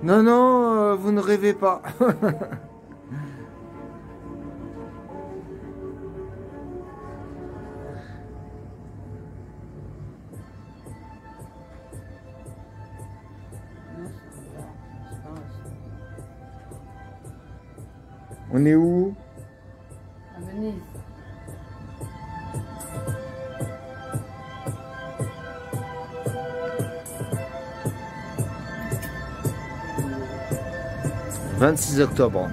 Non, non, vous ne rêvez pas. On est où? À Venise. « 26 octobre ».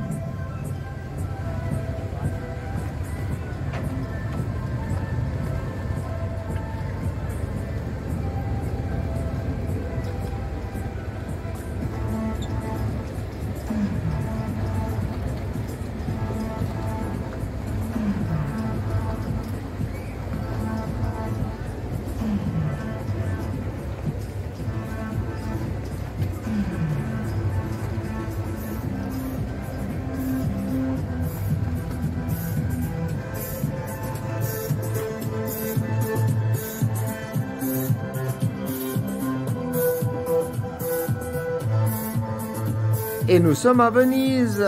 Et nous sommes à Venise.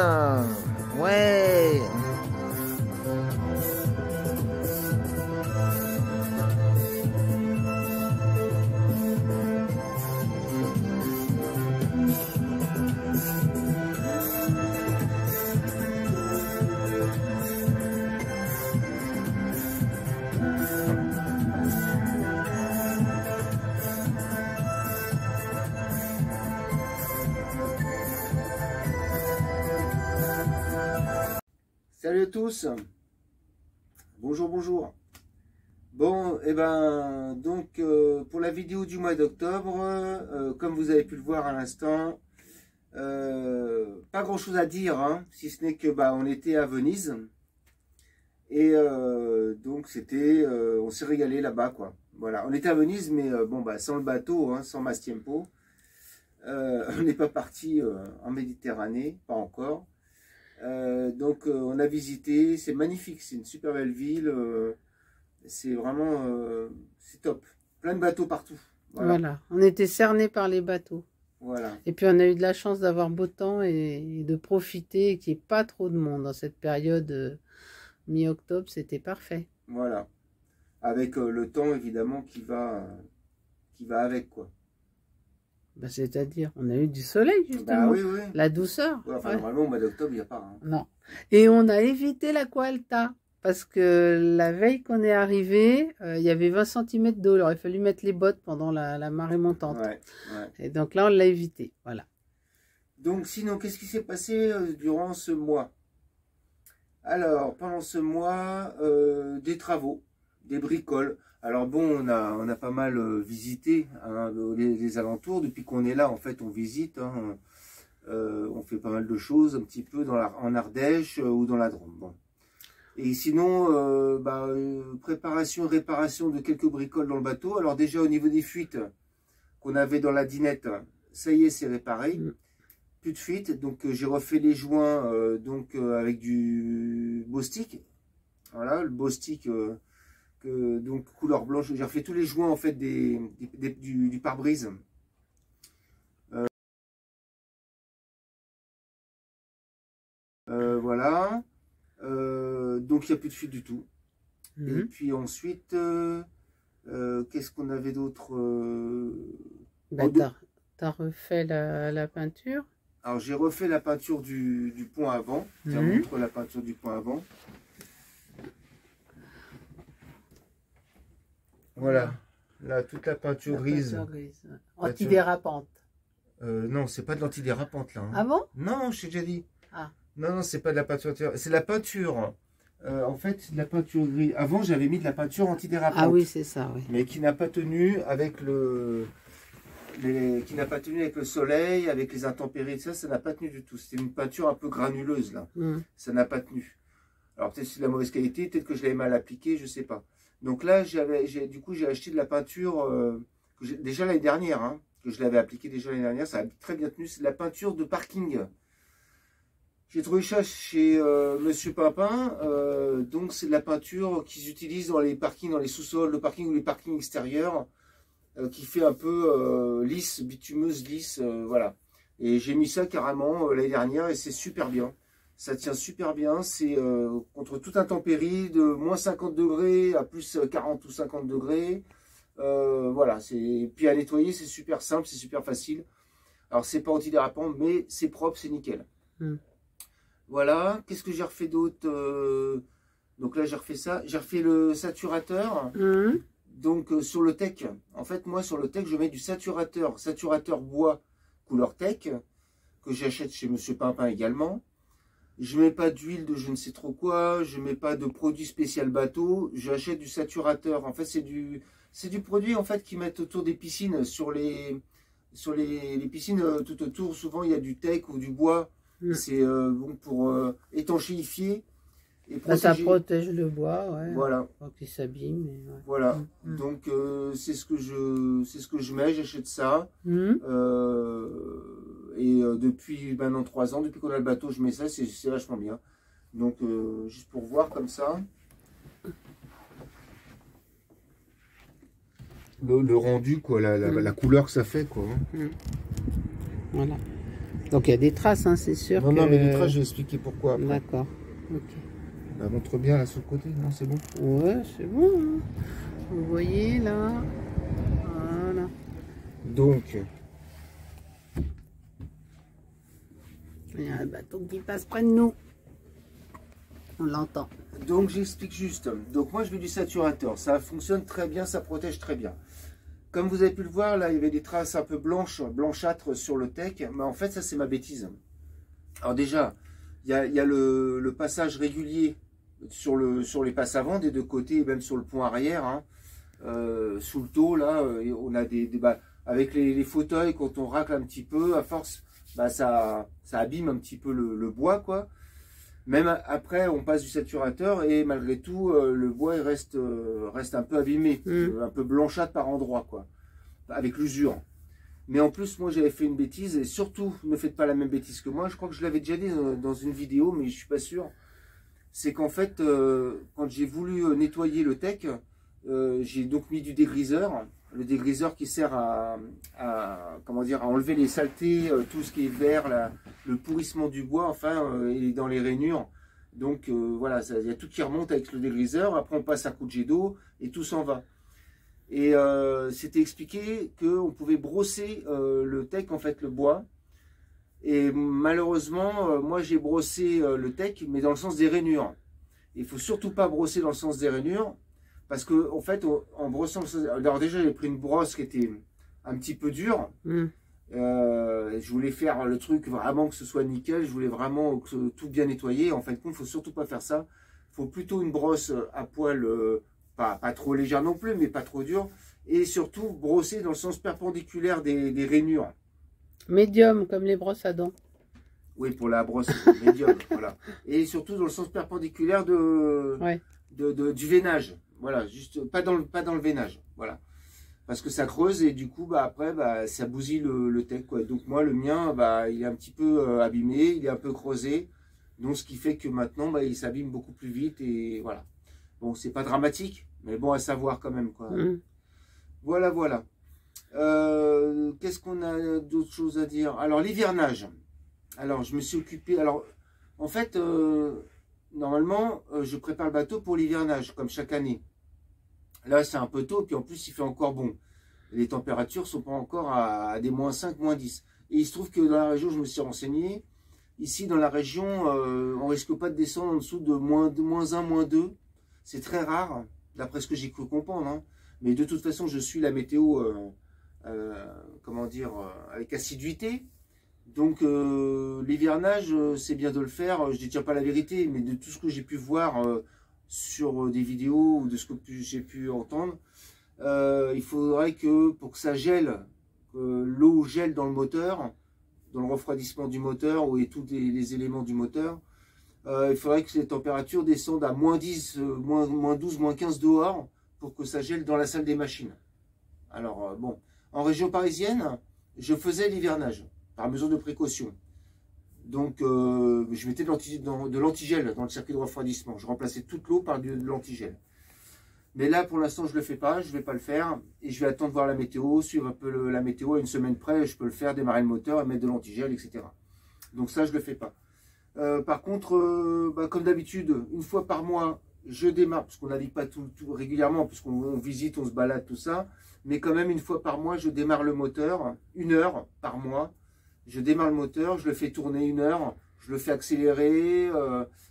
Ouais. Salut à tous, bonjour, bonjour. Bon, et ben, donc, pour la vidéo du mois d'octobre, comme vous avez pu le voir à l'instant, pas grand chose à dire, hein, si ce n'est que, bah, on était à Venise, et donc, c'était, on s'est régalé là-bas, quoi. Voilà, on était à Venise, mais bon, bah, sans le bateau, hein, sans Mastiempo, on n'est pas parti en Méditerranée, pas encore. Donc on a visité, c'est magnifique, c'est une super belle ville, c'est vraiment c'est top, plein de bateaux partout. Voilà, on était cernés par les bateaux. Voilà. Et puis on a eu de la chance d'avoir beau temps et de profiter et qu'il n'y ait pas trop de monde dans cette période mi-octobre, c'était parfait. Voilà, avec le temps évidemment qui va avec, quoi. Bah, c'est-à-dire, on a eu du soleil justement, bah, oui, oui. La douceur. Ouais, enfin, ouais. Normalement au mois d'octobre il n'y a pas. Hein. Non. Et on a évité l'Aqua-Alta parce que la veille qu'on est arrivé, il y avait 20 cm d'eau. Il aurait fallu mettre les bottes pendant la marée montante. Ouais, ouais. Et donc là, on l'a évité. Voilà. Donc sinon, qu'est-ce qui s'est passé durant ce mois? Alors, pendant ce mois, des travaux, des bricoles. Alors bon, on a pas mal visité hein, les alentours. Depuis qu'on est là, en fait, on visite. Hein, on fait pas mal de choses, un petit peu en Ardèche ou dans la Drôme. Bon. Et sinon, préparation, réparation de quelques bricoles dans le bateau. Alors déjà, au niveau des fuites qu'on avait dans la dinette, ça y est, c'est réparé. Plus de fuite. Donc j'ai refait les joints avec du Bostik. Voilà, le Bostik... donc couleur blanche, j'ai refait tous les joints en fait du pare-brise. Voilà. Donc il n'y a plus de fuite du tout. Et puis ensuite, qu'est-ce qu'on avait d'autre? T'as refait la peinture? Alors j'ai refait la peinture du pont avant. Je montre la peinture du pont avant. Voilà, là toute la peinture grise. Antidérapante. Non, c'est pas de l'antidérapante là. Hein. Ah bon? Non, je t'ai déjà dit. Ah. Non, non, c'est pas de la peinture. C'est la peinture. En fait, c'est de la peinture grise. Avant, j'avais mis de la peinture antidérapante. Ah oui, c'est ça, oui. Mais qui n'a pas tenu avec qui n'a pas tenu avec le soleil, avec les intempéries, ça n'a pas tenu du tout. C'était une peinture un peu granuleuse là. Ça n'a pas tenu. Alors peut-être c'est de la mauvaise qualité, peut-être que je l'avais mal appliqué, je sais pas. Donc là, du coup, j'ai acheté de la peinture déjà l'année dernière, hein, que je l'avais appliquée déjà l'année dernière. Ça a très bien tenu. C'est de la peinture de parking. J'ai trouvé ça chez Monsieur Papin. Donc c'est de la peinture qu'ils utilisent dans les parkings, dans les sous-sols de parking ou les parkings extérieurs, qui fait un peu lisse, bitumeuse, lisse, voilà. Et j'ai mis ça carrément l'année dernière et c'est super bien. Ça tient super bien, c'est contre toute intempérie, de moins 50 degrés à plus 40 ou 50 degrés. Voilà, puis à nettoyer, c'est super simple, c'est super facile. Alors c'est pas antidérapant, mais c'est propre, c'est nickel. Voilà, qu'est-ce que j'ai refait d'autre? Donc là j'ai refait ça, j'ai refait le saturateur. Donc sur le Tech, en fait moi sur le Tech je mets du saturateur bois couleur Tech, que j'achète chez Monsieur Pimpin également. Je mets pas d'huile de je ne sais trop quoi, je mets pas de produit spécial bateau, j'achète du saturateur. En fait c'est du produit en fait qu'ils mettent autour des piscines, sur les piscines tout autour, souvent il y a du Tech ou du bois. C'est bon pour étanchéifier et protéger. Ça protège le bois, ouais. Voilà. Pour qu'il s'abîme. Ouais. Voilà. Donc c'est ce que je mets, j'achète ça. Et depuis maintenant 3 ans, depuis qu'on a le bateau, je mets ça, c'est vachement bien. Donc juste pour voir comme ça. Le rendu, quoi, la couleur que ça fait, quoi. Voilà. Donc il y a des traces, hein, c'est sûr. Non, mais les traces, je vais expliquer pourquoi après. D'accord. Ok. La montre bien là sur le côté, non, c'est bon? Ouais, c'est bon. Hein. Vous voyez là. Voilà. Donc. Il y a un bateau qui passe près de nous. On l'entend. Donc j'explique juste. Donc moi je mets du saturateur. Ça fonctionne très bien, ça protège très bien. Comme vous avez pu le voir, là il y avait des traces un peu blanchâtres sur le Tech. Mais en fait ça c'est ma bêtise. Alors déjà, il y a le passage régulier sur les passes avant des deux côtés et même sur le pont arrière. Hein. Sous le dos là, on a avec les fauteuils, quand on racle un petit peu, à force, ça abîme un petit peu le bois, quoi. Même après, on passe du saturateur et malgré tout, le bois il reste un peu abîmé, un peu blanchâtre par endroits, quoi, avec l'usure. Mais en plus, moi, j'avais fait une bêtise et surtout, ne faites pas la même bêtise que moi. Je crois que je l'avais déjà dit dans une vidéo, mais je suis pas sûr. C'est qu'en fait, quand j'ai voulu nettoyer le Tech, j'ai donc mis du dégriseur. Le dégriseur qui sert à enlever les saletés, tout ce qui est vert, le pourrissement du bois, enfin, et dans les rainures. Donc voilà, il y a tout qui remonte avec le dégriseur. Après, on passe un coup de jet d'eau et tout s'en va. Et c'était expliqué qu'on pouvait brosser le Tech, en fait, le bois. Et malheureusement, moi, j'ai brossé le Tech, mais dans le sens des rainures. Il ne faut surtout pas brosser dans le sens des rainures. Parce que en fait, en brossant, alors déjà j'ai pris une brosse qui était un petit peu dure. Je voulais faire le truc vraiment que ce soit nickel. Je voulais vraiment que tout bien nettoyé. En fin de compte, il faut surtout pas faire ça. Il faut plutôt une brosse à poil, pas trop légère non plus, mais pas trop dure. Et surtout brosser dans le sens perpendiculaire des rainures. Médium, comme les brosses à dents. Oui, pour la brosse médium, voilà. Et surtout dans le sens perpendiculaire du veinage. Voilà, juste pas dans le veinage, voilà. Parce que ça creuse et du coup, après, ça bousille le Tech, quoi. Donc moi, le mien, il est un petit peu abîmé, il est un peu creusé. Donc ce qui fait que maintenant, il s'abîme beaucoup plus vite et voilà. Bon, c'est pas dramatique, mais bon, à savoir quand même, quoi. Voilà, voilà. Qu'est-ce qu'on a d'autres choses à dire? Alors, l'hivernage. Alors, je me suis occupé... Alors, en fait... normalement, je prépare le bateau pour l'hivernage, comme chaque année. Là, c'est un peu tôt, puis en plus, il fait encore bon. Les températures ne sont pas encore à des moins 5, moins 10. Et il se trouve que dans la région, je me suis renseigné, ici, dans la région, on ne risque pas de descendre en dessous de moins 1, moins 2. C'est très rare, d'après ce que j'ai cru comprendre. Hein. Mais de toute façon, je suis la météo, avec assiduité. Donc l'hivernage, c'est bien de le faire, je ne détiens pas la vérité, mais de tout ce que j'ai pu voir sur des vidéos ou de ce que j'ai pu entendre, il faudrait que pour que ça gèle, que l'eau gèle dans le moteur, dans le refroidissement du moteur et tous les éléments du moteur, il faudrait que les températures descendent à moins 10, moins 12, moins 15 dehors pour que ça gèle dans la salle des machines. Alors bon, en région parisienne, je faisais l'hivernage par mesure de précaution. Donc, je mettais de l'antigel dans le circuit de refroidissement. Je remplaçais toute l'eau par de l'antigel. Mais là, pour l'instant, je ne le fais pas. Je ne vais pas le faire. Et je vais attendre voir la météo, suivre un peu la météo. À une semaine près, je peux le faire, démarrer le moteur, mettre de l'antigel, etc. Donc ça, je ne le fais pas. Par contre, comme d'habitude, une fois par mois, je démarre, parce qu'on n'habite pas tout régulièrement, puisqu'on visite, on se balade, tout ça. Mais quand même, une fois par mois, je démarre le moteur, 1 heure par mois. Je démarre le moteur, je le fais tourner 1 heure, je le fais accélérer,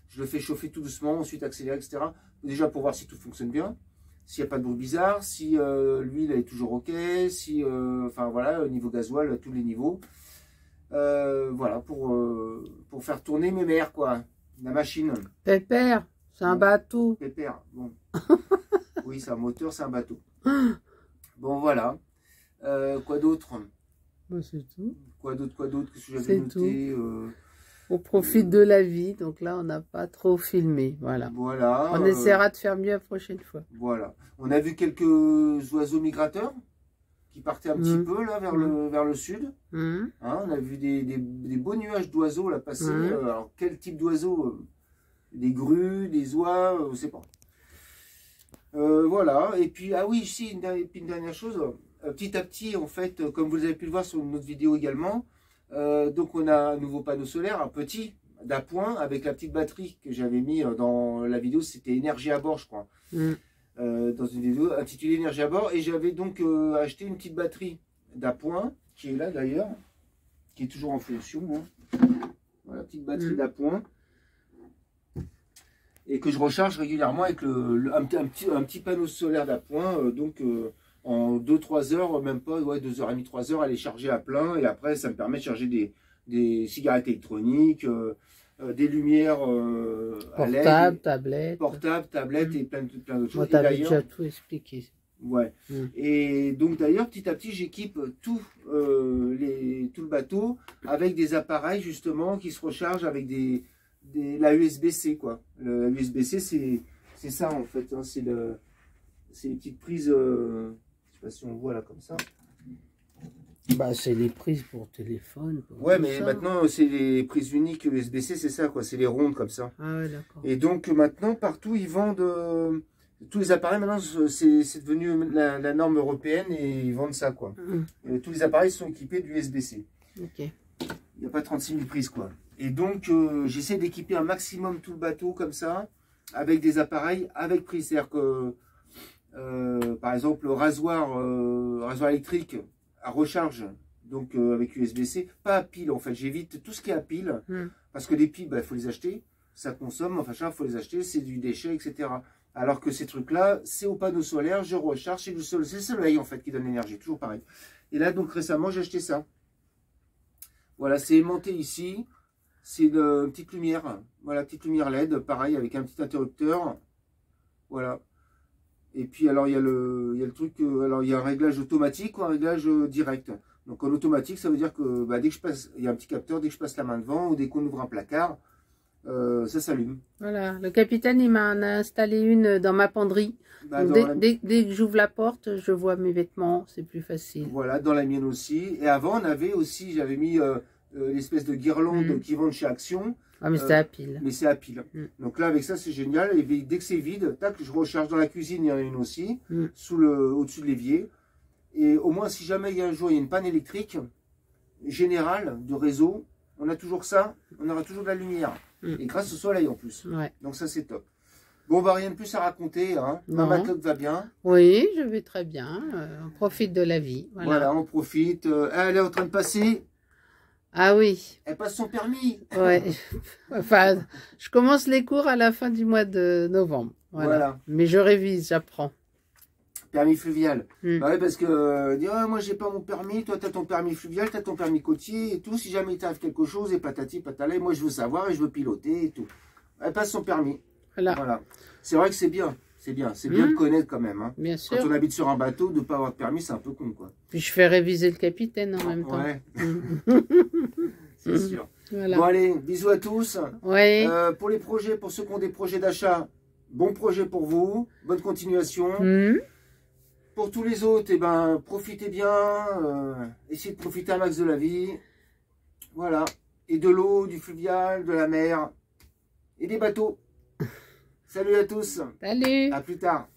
je le fais chauffer tout doucement, ensuite accélérer, etc. Déjà pour voir si tout fonctionne bien, s'il n'y a pas de bruit bizarre, si l'huile est toujours OK, si, enfin voilà, au niveau gasoil, à tous les niveaux. Voilà, pour faire tourner mes mers, quoi, la machine. Pépère, c'est un bateau. Pépère, bon. Oui, c'est un moteur, c'est un bateau. Bon, voilà. Quoi d'autre? Bah, c'est tout. Quoi d'autre? Qu'est-ce que j'avais noté? On profite de la vie, donc là on n'a pas trop filmé, voilà. Voilà. On essaiera de faire mieux la prochaine fois. Voilà. On a vu quelques oiseaux migrateurs qui partaient un petit peu là vers le sud. Hein, on a vu des beaux nuages d'oiseaux là passer. Alors quel type d'oiseaux? Des grues, des oies, je ne sais pas. Voilà. Et puis, ah oui, ici, une dernière chose. Petit à petit, en fait, comme vous avez pu le voir sur notre vidéo également, donc on a un nouveau panneau solaire, un petit, d'appoint, avec la petite batterie que j'avais mis dans la vidéo, c'était énergie à bord, je crois. Dans une vidéo intitulée énergie à bord. Et j'avais donc acheté une petite batterie d'appoint, qui est là d'ailleurs, qui est toujours en fonction. Hein. Voilà, petite batterie d'appoint. Et que je recharge régulièrement avec un petit panneau solaire d'appoint, donc en 2-3 heures, même pas, ouais, 2h30, 3 heures, elle est chargée à plein, et après ça me permet de charger des cigarettes électroniques, des lumières à LED, portables, tablettes et plein d'autres choses. Tu avais déjà tout expliqué. Ouais. Et donc d'ailleurs, petit à petit, j'équipe tout le bateau avec des appareils justement qui se rechargent avec la USB-C, quoi. La USB-C, c'est ça en fait, hein, c'est les petites prises, je sais pas si on voit là comme ça. Bah, c'est les prises pour téléphone. Ouais, mais maintenant c'est les prises uniques USB-C, c'est ça, quoi. C'est les rondes comme ça. Ah ouais, d'accord. Et donc maintenant, partout, ils vendent tous les appareils. Maintenant, c'est devenu la norme européenne et ils vendent ça, quoi. Tous les appareils sont équipés d'USB-C. Ok. Il n'y a pas 36 000 prises, quoi. Et donc, j'essaie d'équiper un maximum tout le bateau comme ça, avec des appareils avec prise. C'est-à-dire que, par exemple, le rasoir électrique à recharge, donc avec USB-C, pas à pile en fait. J'évite tout ce qui est à pile, parce que les piles, il faut les acheter, ça consomme, enfin, il faut les acheter, c'est du déchet, etc. Alors que ces trucs-là, c'est au panneau solaire, je recharge, c'est le soleil en fait qui donne l'énergie, toujours pareil. Et là, donc récemment, j'ai acheté ça. Voilà, c'est aimanté ici. C'est une petite lumière, voilà, petite lumière LED, pareil, avec un petit interrupteur, voilà. Et puis alors il y a le truc, alors il y a un réglage automatique ou un réglage direct. Donc en automatique, ça veut dire que dès que je passe, il y a un petit capteur, dès que je passe la main devant ou dès qu'on ouvre un placard, ça s'allume. Voilà, le capitaine il m'a installé une dans ma penderie. Dès que j'ouvre la porte, je vois mes vêtements, c'est plus facile. Voilà, dans la mienne aussi. Et avant, on avait aussi, j'avais mis l'espèce de guirlande qui vendent chez Action. Ah, mais c'est à pile. Mais c'est à pile. Donc là, avec ça, c'est génial. Et dès que c'est vide, tac, je recharge dans la cuisine, il y en a une aussi, au-dessus de l'évier. Et au moins, si jamais il y a un jour, il y a une panne électrique générale de réseau, on a toujours ça, on aura toujours de la lumière. Et grâce au soleil en plus. Ouais. Donc ça, c'est top. Bon, rien de plus à raconter. Hein. Ma matelote va bien. Oui, je vais très bien. On profite de la vie. Voilà, on profite. Elle est en train de passer. Ah oui. Elle passe son permis. Ouais. Enfin, je commence les cours à la fin du mois de novembre. Voilà. Mais je révise, j'apprends. Permis fluvial. Bah ouais, parce que moi j'ai pas mon permis, toi tu as ton permis fluvial, tu as ton permis côtier et tout. Si jamais il t'arrive quelque chose et patati patala, moi je veux savoir et je veux piloter et tout. Elle passe son permis. Voilà. C'est vrai que c'est bien. C'est bien de connaître quand même. Hein. Bien sûr. Quand on habite sur un bateau, de ne pas avoir de permis, c'est un peu con, quoi. Puis je fais réviser le capitaine en même temps. Ouais. C'est sûr. Voilà. Bon allez, bisous à tous. Ouais. Pour les projets, pour ceux qui ont des projets d'achat, bon projet pour vous. Bonne continuation. Pour tous les autres, eh ben, profitez bien. Essayez de profiter un max de la vie. Voilà. et de l'eau, du fluvial, de la mer et des bateaux. Salut à tous. Salut. À plus tard.